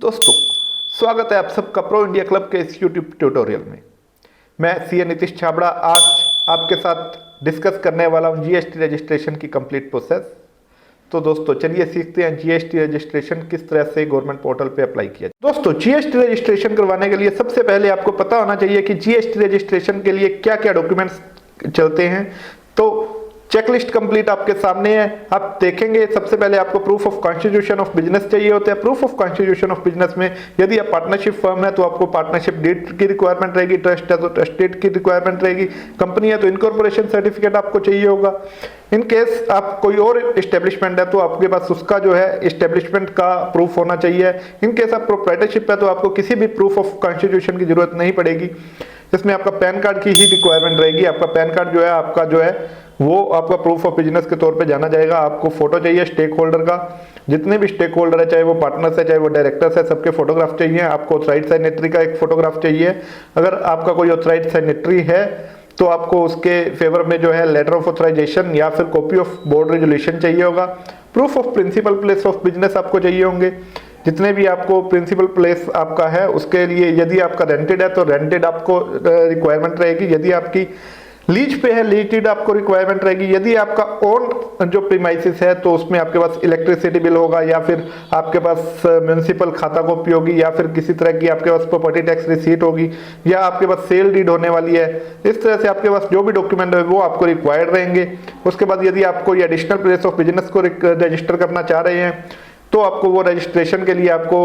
दोस्तों, स्वागत है आप सबका प्रो इंडिया क्लब के इस यूट्यूब ट्यूटोरियल में। मैं सीए नीतीश छाबड़ा आज आपके साथ डिस्कस करने वाला हूं जीएसटी रजिस्ट्रेशन की कंप्लीट प्रोसेस। तो दोस्तों चलिए सीखते हैं जीएसटी रजिस्ट्रेशन किस तरह से गवर्नमेंट पोर्टल पे अप्लाई किया जाए। दोस्तों, जीएसटी रजिस्ट्रेशन करवाने के लिए सबसे पहले आपको पता होना चाहिए कि जीएसटी रजिस्ट्रेशन के लिए क्या क्या डॉक्यूमेंट्स चलते हैं। तो चेकलिस्ट कंप्लीट आपके सामने है, आप देखेंगे। सबसे पहले आपको proof of constitution of business चाहिए होता है। Proof of constitution of business में यदि आप पार्टनरशिप फर्म है तो आपको पार्टनरशिप डीड की रिक्वायरमेंट रहेगी, ट्रस्ट है तो ट्रस्ट डीड की रिक्वायरमेंट रहेगी, कंपनी है तो इनकॉर्पोरेशन सर्टिफिकेट आपको चाहिए होगा। इन केस आप कोई और इस्टेब्लिशमेंट है तो आपके पास उसका जो है इस्टेब्लिशमेंट का प्रूफ होना चाहिए। इन केस आप प्रोप्राइटरशिप है तो आपको किसी भी प्रूफ ऑफ कॉन्स्टिट्यूशन की जरूरत नहीं पड़ेगी। इसमें आपका पैन कार्ड की ही रिक्वायरमेंट रहेगी। आपका पैन कार्ड जो है आपका जो है वो आपका प्रूफ ऑफ बिजनेस के तौर पे जाना जाएगा। आपको फोटो चाहिए स्टेक होल्डर का, जितने भी स्टेक होल्डर है, चाहे वो पार्टनर्स है चाहे वो डायरेक्टर्स है, सबके फोटोग्राफ चाहिए। आपको ऑथराइज्ड साइनेटरी का एक फोटोग्राफ चाहिए। अगर आपका कोई ऑथराइज्ड साइनेटरी है तो आपको उसके फेवर में जो है लेटर ऑफ ऑथराइजेशन या फिर कॉपी ऑफ बोर्ड रेजोल्यूशन चाहिए होगा। Proof of principal place of business आपको चाहिए होंगे। जितने भी आपको प्रिंसिपल प्लेस आपका है उसके लिए, यदि आपका रेंटेड है तो रेंटेड आपको रिक्वायरमेंट रहेगी। यदि आपकी लीज पे है, लीजेड आपको रिक्वायरमेंट रहेगी। यदि आपका ओन जो प्रीमाइसिस है तो उसमें आपके पास इलेक्ट्रिसिटी बिल होगा, या फिर आपके पास म्युनिसिपल खाता कॉपी होगी, या फिर किसी तरह की आपके पास प्रॉपर्टी टैक्स रिसीट होगी, या आपके पास सेल डीड होने वाली है। इस तरह से आपके पास जो भी डॉक्यूमेंट है वो आपको रिक्वायर्ड रहेंगे। उसके बाद यदि आप कोई एडिशनल प्लेस ऑफ बिजनेस को रजिस्टर करना चाह रहे हैं तो आपको वो रजिस्ट्रेशन के लिए आपको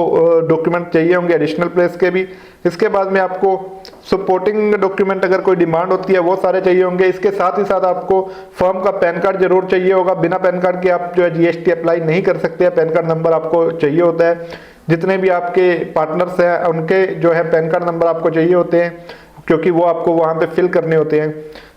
डॉक्यूमेंट चाहिए होंगे एडिशनल प्लेस के भी। इसके बाद में आपको सपोर्टिंग डॉक्यूमेंट अगर कोई डिमांड होती है वो सारे चाहिए होंगे। इसके साथ ही साथ आपको फर्म का पैन कार्ड जरूर चाहिए होगा। बिना पैन कार्ड के आप जो है जीएसटी अप्लाई नहीं कर सकते हैं। पैन कार्ड नंबर आपको चाहिए होता है। जितने भी आपके पार्टनर्स हैं उनके जो है पैन कार्ड नंबर आपको चाहिए होते हैं, क्योंकि वो आपको वहाँ पे फिल करने होते हैं।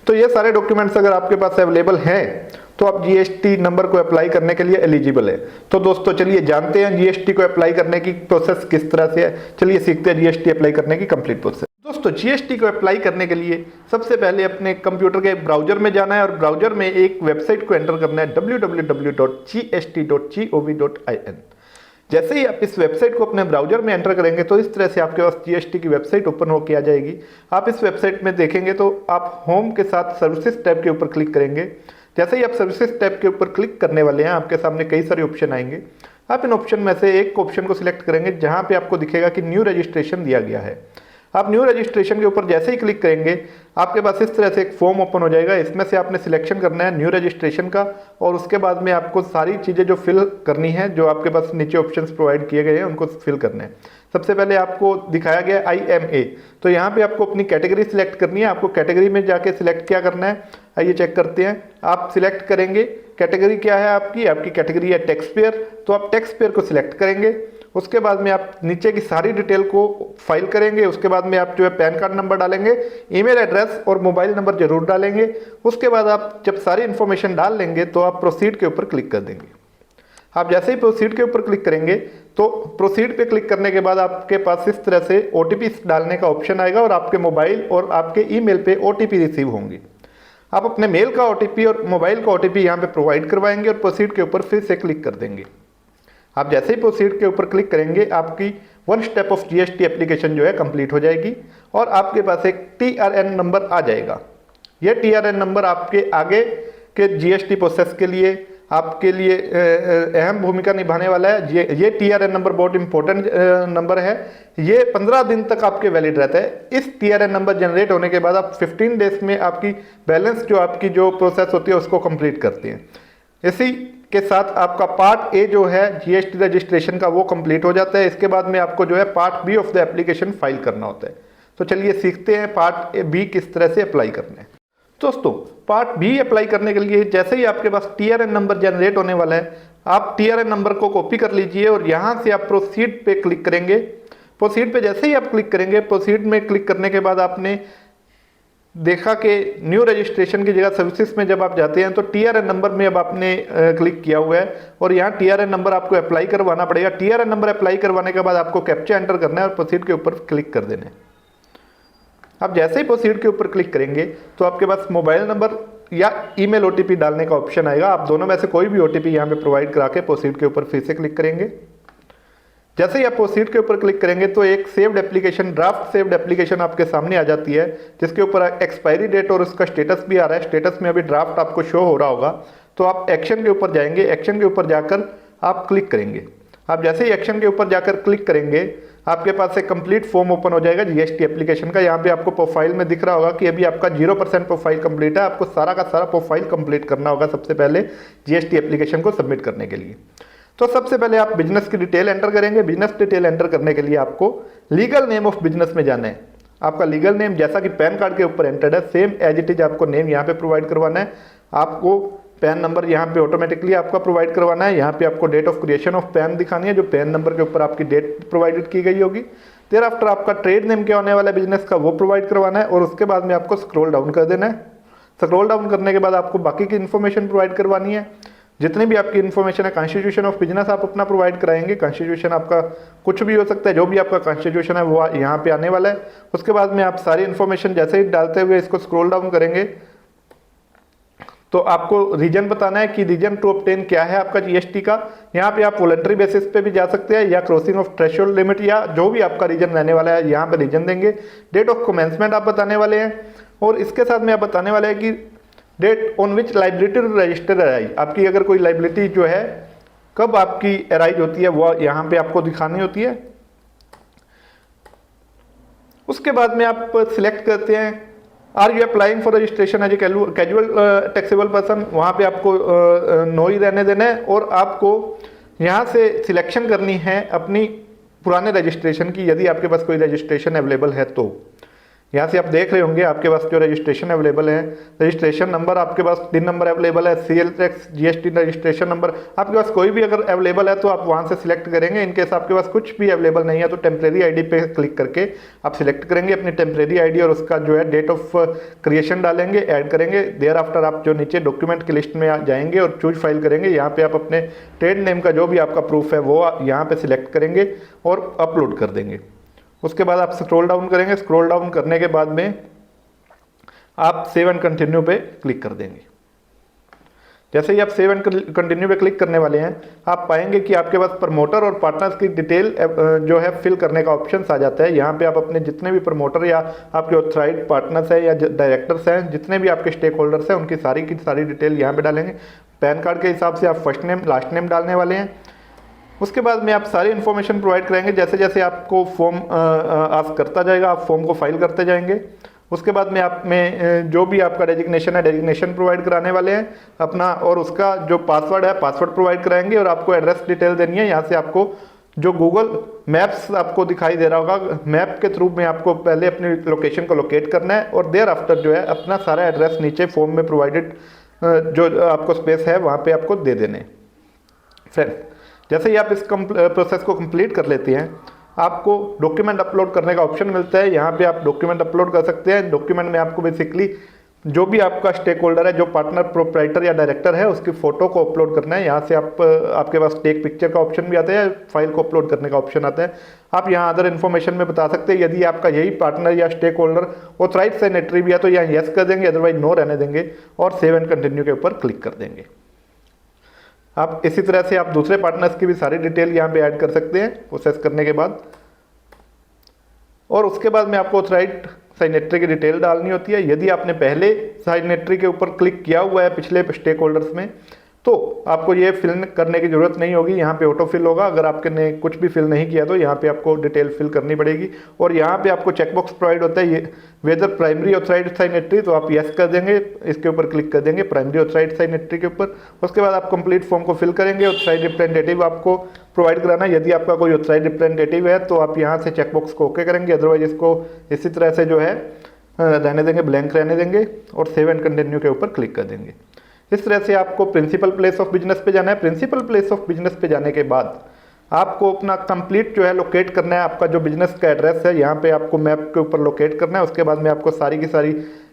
तो ये सारे डॉक्यूमेंट्स अगर आपके पास अवेलेबल हैं तो आप जीएसटी नंबर को अप्लाई करने के लिए एलिजिबल है। तो दोस्तों चलिए जानते हैं जीएसटी को अप्लाई करने की प्रोसेस किस तरह से है। चलिए सीखते हैं जीएसटी अप्लाई करने की कंप्लीट प्रोसेस। दोस्तों, जीएसटी को अप्लाई करने के लिए सबसे पहले अपने कंप्यूटर के ब्राउजर में जाना है और ब्राउजर में एक वेबसाइट को एंटर करना है www.gst.gov.in। जैसे ही आप इस वेबसाइट को अपने ब्राउजर में एंटर करेंगे तो इस तरह से आपके पास जीएसटी की वेबसाइट ओपन होकर आ जाएगी। आप इस वेबसाइट में देखेंगे तो आप होम के साथ सर्विसेज टैब के ऊपर क्लिक करेंगे। जैसे ही आप सर्विसेज टैब के ऊपर क्लिक करने वाले हैं आपके सामने कई सारे ऑप्शन आएंगे। आप इन ऑप्शन में से एक ऑप्शन को सिलेक्ट करेंगे जहां पे आपको दिखेगा कि न्यू रजिस्ट्रेशन दिया गया है। आप न्यू रजिस्ट्रेशन के ऊपर जैसे ही क्लिक करेंगे आपके पास इस तरह से एक फॉर्म ओपन हो जाएगा। इसमें से आपने सिलेक्शन करना है न्यू रजिस्ट्रेशन का, और उसके बाद में आपको सारी चीज़ें जो फिल करनी है, जो आपके पास नीचे ऑप्शंस प्रोवाइड किए गए हैं उनको फिल करना है। सबसे पहले आपको दिखाया गया IMA, तो यहाँ पे आपको अपनी कैटेगरी सिलेक्ट करनी है। आपको कैटेगरी में जाके सिलेक्ट क्या करना है, आइए चेक करते हैं। आप सिलेक्ट करेंगे कैटेगरी क्या है आपकी कैटेगरी है टैक्स पेयर, तो आप टैक्स पेयर को सिलेक्ट करेंगे। उसके बाद में आप नीचे की सारी डिटेल को फाइल करेंगे। उसके बाद में आप जो है पैन कार्ड नंबर डालेंगे, ईमेल एड्रेस और मोबाइल नंबर जरूर डालेंगे। उसके बाद आप जब सारी इन्फॉर्मेशन डाल लेंगे तो आप प्रोसीड के ऊपर क्लिक कर देंगे। आप जैसे ही प्रोसीड के ऊपर क्लिक करेंगे तो प्रोसीड पे क्लिक करने के बाद आपके पास इस तरह से OTP डालने का ऑप्शन आएगा और आपके मोबाइल और आपके ईमेल पे OTP रिसीव होंगे। आप अपने मेल का OTP और मोबाइल का OTP यहाँ पे प्रोवाइड करवाएंगे और प्रोसीड के ऊपर फिर से क्लिक कर देंगे। आप जैसे ही प्रोसीड के ऊपर क्लिक करेंगे आपकी one step of GST application जो है कंप्लीट हो जाएगी और आपके पास एक TRN नंबर आ जाएगा। यह TRN नंबर आपके आगे के जीएसटी प्रोसेस के लिए आपके लिए अहम भूमिका निभाने वाला है। ये TRN नंबर बहुत इंपॉर्टेंट नंबर है। ये 15 दिन तक आपके वैलिड रहता है। इस TRN नंबर जनरेट होने के बाद आप 15 डेज में आपकी बैलेंस जो आपकी जो प्रोसेस होती है उसको कंप्लीट करते हैं। इसी के साथ आपका पार्ट ए जो है जीएसटी रजिस्ट्रेशन का वो कंप्लीट हो जाता है। इसके बाद में आपको जो है part B of the application file करना होता है। तो चलिए सीखते हैं पार्ट बी किस तरह से अप्लाई करना है। दोस्तों, पार्ट बी अप्लाई करने के लिए जैसे ही आपके पास TRN नंबर जनरेट होने वाला है, आप TRN नंबर को कॉपी कर लीजिए और यहाँ से आप प्रोसीड पे क्लिक करेंगे। प्रोसीड पे जैसे ही आप क्लिक करेंगे, प्रोसीड में क्लिक करने के बाद आपने देखा कि न्यू रजिस्ट्रेशन की जगह सर्विसेज में जब आप जाते हैं तो TRN नंबर में अब आपने क्लिक किया हुआ है और यहाँ TRN नंबर आपको अप्लाई करवाना पड़ेगा। TRN नंबर अप्लाई करवाने के बाद आपको कैप्चा एंटर करना है और प्रोसीड के ऊपर क्लिक कर देना है। आप जैसे ही प्रोसीड के ऊपर क्लिक करेंगे तो आपके पास मोबाइल नंबर या ईमेल ओटीपी डालने का ऑप्शन आएगा। आप दोनों में से कोई भी ओटीपी यहाँ पे प्रोवाइड करा के प्रोसीड के ऊपर फिर से क्लिक करेंगे। जैसे ही आप प्रोसीड के ऊपर क्लिक करेंगे तो एक saved application, draft saved application आपके सामने आ जाती है, जिसके ऊपर एक्सपायरी डेट और उसका स्टेटस भी आ रहा है। स्टेटस में अभी ड्राफ्ट आपको शो हो रहा होगा। तो आप एक्शन के ऊपर जाएंगे, एक्शन के ऊपर जाकर आप क्लिक करेंगे। आप जैसे ही एक्शन के ऊपर जाकर क्लिक करेंगे आपके पास एक कंप्लीट फॉर्म ओपन हो जाएगा जीएसटी एप्लीकेशन का। यहाँ पे आपको प्रोफाइल में दिख रहा होगा कि अभी आपका 0% प्रोफाइल कंप्लीट है। आपको सारा का सारा प्रोफाइल कंप्लीट करना होगा सबसे पहले जीएसटी एप्लीकेशन को सबमिट करने के लिए। तो सबसे पहले आप बिजनेस की डिटेल एंटर करेंगे। बिजनेस डिटेल एंटर करने के लिए आपको लीगल नेम ऑफ बिजनेस में जाना है। आपका लीगल नेम जैसा कि पैन कार्ड के ऊपर एंटर्ड है, सेम एज इट इज आपको नेम यहाँ पे प्रोवाइड करवाना है। आपको पैन नंबर यहाँ पे ऑटोमेटिकली आपका प्रोवाइड करवाना है। यहाँ पे आपको date of creation of PAN दिखानी है, जो पैन नंबर के ऊपर आपकी डेट प्रोवाइडेड की गई होगी। देर आफ्टर आपका ट्रेड नेम क्या होने वाला है बिजनेस का, वो प्रोवाइड करवाना है। और उसके बाद में आपको स्क्रॉल डाउन कर देना है। स्क्रॉल डाउन करने के बाद आपको बाकी की इन्फॉर्मेशन प्रोवाइड करवानी है। जितनी भी आपकी इन्फॉर्मेशन है, कॉन्स्टिट्यूशन ऑफ बिजनेस आप अपना प्रोवाइड कराएंगे। कॉन्स्टिट्यूशन आपका कुछ भी हो सकता है, जो भी आपका कॉन्स्टिट्यूशन है वो यहाँ पे आने वाला है। उसके बाद में आप सारी इन्फॉर्मेशन जैसे ही डालते हुए इसको स्क्रॉल डाउन करेंगे तो आपको रीजन बताना है कि रीजन टू ऑब्टेन क्या है आपका जीएसटी का। यहाँ पे आप वॉलंटरी बेसिस पे भी जा सकते हैं या क्रॉसिंग ऑफ थ्रेशोल्ड लिमिट, या जो भी आपका रीजन रहने वाला है यहाँ पे रीजन देंगे। डेट ऑफ कमेंसमेंट आप बताने वाले हैं और इसके साथ में आप बताने वाले हैं कि date on which liability register arise, आपकी अगर कोई लाइबिलिटी जो है कब आपकी अराइज होती है वो यहाँ पे आपको दिखानी होती है। उसके बाद में आप सिलेक्ट करते हैं are you applying for registration as a casual taxable person, वहाँ पे आपको नो ही रहने देना है। और आपको यहाँ से सिलेक्शन करनी है अपनी पुराने रजिस्ट्रेशन की, यदि आपके पास कोई रजिस्ट्रेशन अवेलेबल है तो। यहाँ से आप देख रहे होंगे आपके पास जो रजिस्ट्रेशन अवेलेबल है, रजिस्ट्रेशन नंबर आपके पास 3 नंबर अवेलेबल है, CL tax GST registration number आपके पास कोई भी अगर अवेलेबल है तो आप वहाँ से सिलेक्ट करेंगे। इनकेस आपके पास कुछ भी अवेलेबल नहीं है तो टेम्परेरी आईडी पे क्लिक करके आप सिलेक्ट करेंगे अपनी टेम्परेरी आईडी और उसका जो है डेट ऑफ क्रिएशन डालेंगे, ऐड करेंगे। देयर आफ्टर आप जो नीचे डॉक्यूमेंट की लिस्ट में जाएंगे और चूज फाइल करेंगे। यहाँ पे आप अपने ट्रेड नेम का जो भी आपका प्रूफ है वो यहाँ पे सिलेक्ट करेंगे और अपलोड कर देंगे। उसके बाद आप स्क्रॉल डाउन करेंगे। स्क्रॉल डाउन करने के बाद में आप सेव एंड कंटिन्यू पे क्लिक कर देंगे। जैसे ही आप सेव एंड कंटिन्यू पे क्लिक करने वाले हैं आप पाएंगे कि आपके पास प्रमोटर और पार्टनर्स की डिटेल जो है फिल करने का ऑप्शन आ जाता है। यहाँ पे आप अपने जितने भी प्रमोटर या आपके ऑथराइज्ड पार्टनर्स हैं या डायरेक्टर्स हैं, जितने भी आपके स्टेक होल्डर्स हैं, उनकी सारी की सारी डिटेल यहाँ पे डालेंगे। पैन कार्ड के हिसाब से आप फर्स्ट नेम लास्ट नेम डालने वाले हैं। उसके बाद में आप सारी इन्फॉर्मेशन प्रोवाइड कराएंगे। जैसे जैसे आपको फॉर्म आस्क करता जाएगा आप फॉर्म को फाइल करते जाएंगे। उसके बाद में आप में जो भी आपका डेजिग्नेशन है डेजिग्नेशन प्रोवाइड कराने वाले हैं अपना, और उसका जो पासवर्ड है पासवर्ड प्रोवाइड कराएंगे और आपको एड्रेस डिटेल देनी है। यहाँ से आपको जो गूगल मैप्स आपको दिखाई दे रहा होगा, मैप के थ्रू में आपको पहले अपनी लोकेशन को लोकेट करना है और देयर आफ्टर जो है अपना सारा एड्रेस नीचे फॉर्म में प्रोवाइडेड जो आपको स्पेस है वहाँ पे आपको दे देने। फ्रेंड, जैसे ही आप इस प्रोसेस को कंप्लीट कर लेते हैं आपको डॉक्यूमेंट अपलोड करने का ऑप्शन मिलता है। यहाँ पे आप डॉक्यूमेंट अपलोड कर सकते हैं। डॉक्यूमेंट में आपको बेसिकली जो भी आपका स्टेक होल्डर है, जो पार्टनर प्रोप्राइटर या डायरेक्टर है, उसकी फ़ोटो को अपलोड करना है। यहाँ से आपके पास टेक पिक्चर का ऑप्शन भी आता है, फाइल को अपलोड करने का ऑप्शन आता है। आप यहाँ अदर इन्फॉर्मेशन में बता सकते हैं। यदि आपका यही पार्टनर या स्टेक होल्डर ऑथराइज्ड सिग्नेटरी भी है तो यहाँ येस कर देंगे, अदरवाइज नो रहने देंगे और सेव एंड कंटिन्यू के ऊपर क्लिक कर देंगे। आप इसी तरह से आप दूसरे पार्टनर्स की भी सारी डिटेल यहाँ पे ऐड कर सकते हैं प्रोसेस करने के बाद। और उसके बाद में आपको ऑथराइज्ड साइनेटरी की डिटेल डालनी होती है। यदि आपने पहले साइनेटरी के ऊपर क्लिक किया हुआ है पिछले स्टेक होल्डर्स में तो आपको ये फिल करने की ज़रूरत नहीं होगी, यहाँ पे ऑटो फिल होगा। अगर आपने कुछ भी फिल नहीं किया तो यहाँ पे आपको डिटेल फिल करनी पड़ेगी। और यहाँ पे आपको चेकबॉक्स प्रोवाइड होता है, ये वेदर प्राइमरी ऑथराइज्ड साइनेटरी, तो आप यस कर देंगे, इसके ऊपर क्लिक कर देंगे प्राइमरी ऑथराइज्ड साइनेटरी के ऊपर। उसके बाद आप कंप्लीट फॉर्म को फिल करेंगे। ऑथराइज्ड रिप्रेजेंटेटिव आपको प्रोवाइड कराना है। यदि आपका कोई ऑथराइज्ड रिप्रेजेंटेटिव है तो आप यहाँ से चेकबॉक्स को ओके करेंगे, अदरवाइज इसको इसी तरह से जो है रहने देंगे, ब्लैंक रहने देंगे और सेव एंड कंटिन्यू के ऊपर क्लिक कर देंगे। इस तरह से आपको प्रिंसिपल प्लेस ऑफ बिजनेस पे जाना है। प्रिंसिपल प्लेस ऑफ बिजनेस पे जाने के बाद आपको अपना कंप्लीट जो है लोकेट करना है। आपका जो बिजनेस का एड्रेस है यहाँ पे आपको मैप के ऊपर लोकेट करना है। उसके बाद में आपको सारी की सारी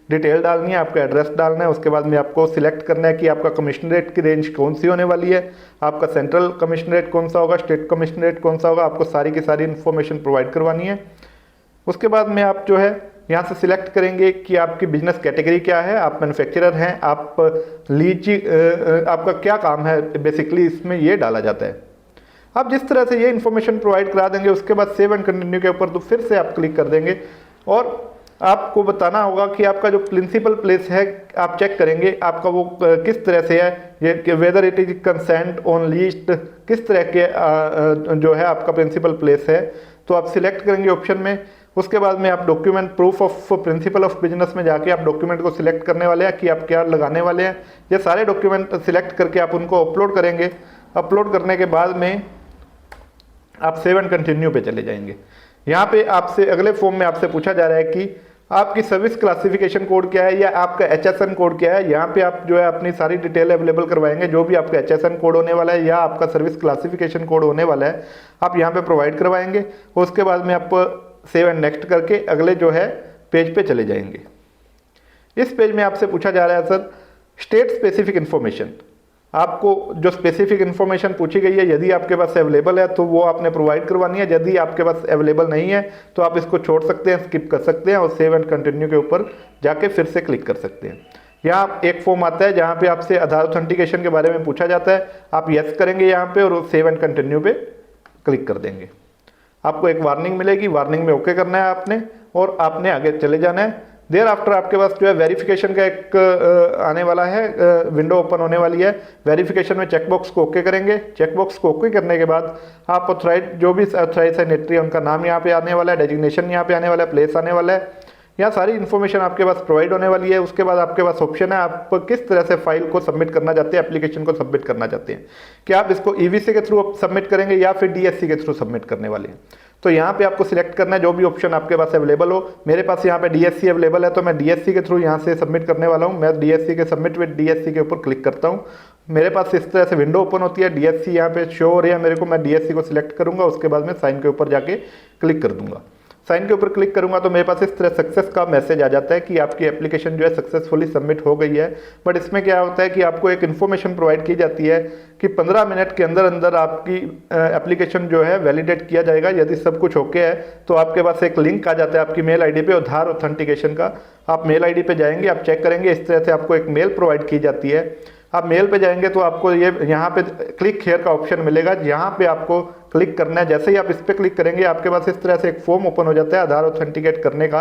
डिटेल डालनी है, आपका एड्रेस डालना है। उसके बाद में आपको सिलेक्ट करना है कि आपका कमिश्नरेट की रेंज कौन सी होने वाली है, आपका सेंट्रल कमिश्नरेट कौन सा होगा, स्टेट कमिश्नरेट कौन सा होगा। आपको सारी की सारी इन्फॉर्मेशन प्रोवाइड करवानी है। उसके बाद में आप जो है यहाँ से सिलेक्ट करेंगे कि आपकी बिजनेस कैटेगरी क्या है, आप मैन्युफैक्चरर हैं, आप आपका क्या काम है, बेसिकली इसमें ये डाला जाता है। आप जिस तरह से ये इन्फॉर्मेशन प्रोवाइड करा देंगे उसके बाद सेव एंड कंटिन्यू के ऊपर तो फिर से आप क्लिक कर देंगे और आपको बताना होगा कि आपका जो प्रिंसिपल प्लेस है आप चेक करेंगे आपका वो किस तरह से है, ये whether it is consent on least, किस तरह के जो है आपका प्रिंसिपल प्लेस है। तो आप सिलेक्ट करेंगे ऑप्शन में, उसके बाद में आप document proof of principle of business में जाके आप डॉक्यूमेंट को सिलेक्ट करने वाले हैं कि आप क्या लगाने वाले हैं। ये सारे डॉक्यूमेंट सिलेक्ट करके आप उनको अपलोड करेंगे। अपलोड करने के बाद में आप सेव एंड कंटिन्यू पे चले जाएंगे। यहाँ पे आपसे अगले फॉर्म में आपसे पूछा जा रहा है कि आपकी सर्विस क्लासिफिकेशन कोड क्या है या आपका HSN कोड क्या है। यहाँ पे आप जो है अपनी सारी डिटेल अवेलेबल करवाएंगे, जो भी आपका HSN कोड होने वाला है या आपका सर्विस क्लासिफिकेशन कोड होने वाला है आप यहाँ पे प्रोवाइड करवाएंगे। उसके बाद में आप सेव एंड नेक्स्ट करके अगले जो है पेज पे चले जाएंगे। इस पेज में आपसे पूछा जा रहा है सर स्टेट स्पेसिफिक इन्फॉर्मेशन, आपको जो स्पेसिफिक इन्फॉर्मेशन पूछी गई है यदि आपके पास अवेलेबल है तो वो आपने प्रोवाइड करवानी है, यदि आपके पास अवेलेबल नहीं है तो आप इसको छोड़ सकते हैं, स्किप कर सकते हैं और सेव एंड कंटिन्यू के ऊपर जाके फिर से क्लिक कर सकते हैं। यहाँ एक फॉर्म आता है जहाँ पे आपसे आधार ऑथेंटिकेशन के बारे में पूछा जाता है, आप यस करेंगे यहाँ पे और सेव एंड कंटिन्यू पे क्लिक कर देंगे। आपको एक वार्निंग मिलेगी, वार्निंग में ओके करना है आपने और आपने आगे चले जाना है। देर आफ्टर आपके पास जो है वेरिफिकेशन का एक आने वाला है, विंडो ओपन होने वाली है। वेरिफिकेशन में चेकबॉक्स को ओके करेंगे। चेकबॉक्स को ओके करने के बाद आप ऑथराइज जो भी ऑथराइज सिग्नेटरी है उनका नाम यहाँ पे आने वाला है, डेजिग्नेशन यहाँ पे आने वाला है, प्लेस आने वाला है। यहाँ सारी इन्फॉर्मेशन आपके पास प्रोवाइड होने वाली है। उसके बाद आपके पास ऑप्शन है आप किस तरह से फाइल को सबमिट करना चाहते हैं, एप्लीकेशन को सबमिट करना चाहते हैं, कि आप इसको EVC के थ्रू सबमिट करेंगे या फिर DSC के थ्रू सबमिट करने वाले हैं। तो यहाँ पे आपको सिलेक्ट करना है जो भी ऑप्शन आपके पास अवेलेबल हो। मेरे पास यहाँ पे DSC अवेलेबल है तो मैं DSC के थ्रू यहाँ से सबमिट करने वाला हूँ। मैं DSC के सबमिट विद DSC के ऊपर क्लिक करता हूँ। मेरे पास इस तरह से विंडो ओपन होती है, DSC यहाँ पे शो हो रही है मेरे को, मैं DSC को सिलेक्ट करूँगा। उसके बाद में साइन के ऊपर जाके क्लिक कर दूंगा। साइन के ऊपर क्लिक करूंगा तो मेरे पास इस तरह सक्सेस का मैसेज आ जाता है कि आपकी एप्लीकेशन जो है सक्सेसफुली सबमिट हो गई है। बट इसमें क्या होता है कि आपको एक इन्फॉर्मेशन प्रोवाइड की जाती है कि 15 मिनट के अंदर अंदर आपकी एप्लीकेशन जो है वैलिडेट किया जाएगा। यदि सब कुछ ओके है तो आपके पास एक लिंक आ जाता है आपकी मेल आईडी पे आधार ऑथेंटिकेशन का। आप मेल आईडी पे जाएंगे, आप चेक करेंगे, इस तरह से आपको एक मेल प्रोवाइड की जाती है। आप मेल पे जाएंगे तो आपको ये यहाँ पे क्लिक हियर का ऑप्शन मिलेगा, यहाँ पे आपको क्लिक करना है। जैसे ही आप इस पर क्लिक करेंगे आपके पास इस तरह से एक फॉर्म ओपन हो जाता है आधार ऑथेंटिकेट करने का।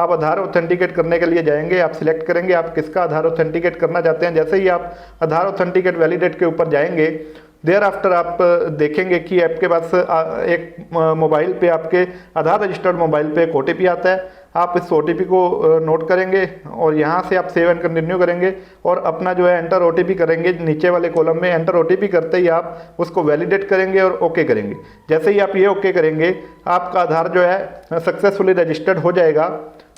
आप आधार ऑथेंटिकेट करने के लिए जाएंगे, आप सिलेक्ट करेंगे आप किसका आधार ऑथेंटिकेट करना चाहते हैं। जैसे ही आप आधार ऑथेंटिकेट वैलिडेट के ऊपर जाएंगे देयर आफ्टर आप देखेंगे कि आपके पास एक मोबाइल पे आपके आधार रजिस्टर्ड मोबाइल पे एक OTP आता है। आप इस OTP को नोट करेंगे और यहाँ से आप सेव एंड कंटिन्यू करेंगे और अपना जो है एंटर OTP करेंगे। नीचे वाले कॉलम में एंटर OTP करते ही आप उसको वैलिडेट करेंगे और ओके करेंगे। जैसे ही आप ये ओके करेंगे आपका आधार जो है सक्सेसफुली रजिस्टर्ड हो जाएगा,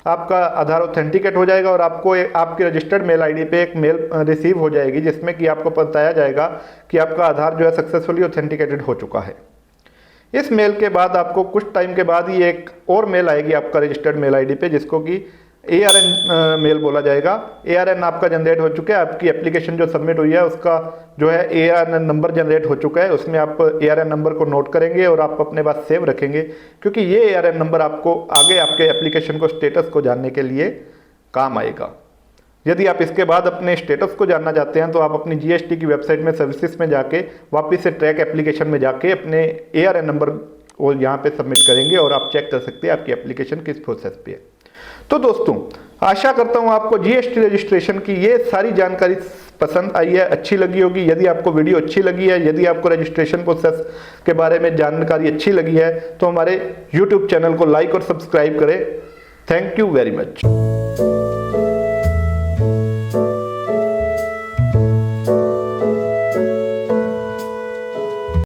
आपका आधार ऑथेंटिकेट हो जाएगा और आपको आपकी रजिस्टर्ड मेल आईडी पे एक मेल रिसीव हो जाएगी जिसमें कि आपको बताया जाएगा कि आपका आधार जो है सक्सेसफुली ऑथेंटिकेटेड हो चुका है। इस मेल के बाद आपको कुछ टाइम के बाद ही एक और मेल आएगी आपका रजिस्टर्ड मेल आईडी पे जिसको कि ARN मेल बोला जाएगा। ARN आपका जनरेट हो चुका है, आपकी एप्लीकेशन जो सबमिट हुई है उसका जो है ARN नंबर जनरेट हो चुका है। उसमें आप ARN नंबर को नोट करेंगे और आप अपने पास सेव रखेंगे क्योंकि ये ARN नंबर आपको आगे आपके एप्लीकेशन को स्टेटस को जानने के लिए काम आएगा। यदि आप इसके बाद अपने स्टेटस को जानना चाहते हैं तो आप अपनी GST की वेबसाइट में सर्विसेज में जाके वापस से ट्रैक एप्लीकेशन में जाके अपने ARN नंबर को यहाँ पे सबमिट करेंगे और आप चेक कर सकते हैं आपकी एप्लीकेशन किस प्रोसेस पे है। तो दोस्तों आशा करता हूँ आपको GST रजिस्ट्रेशन की ये सारी जानकारी पसंद आई है, अच्छी लगी होगी। यदि आपको वीडियो अच्छी लगी है, यदि आपको रजिस्ट्रेशन प्रोसेस के बारे में जानकारी अच्छी लगी है तो हमारे YouTube चैनल को लाइक और सब्सक्राइब करें। Thank you very much.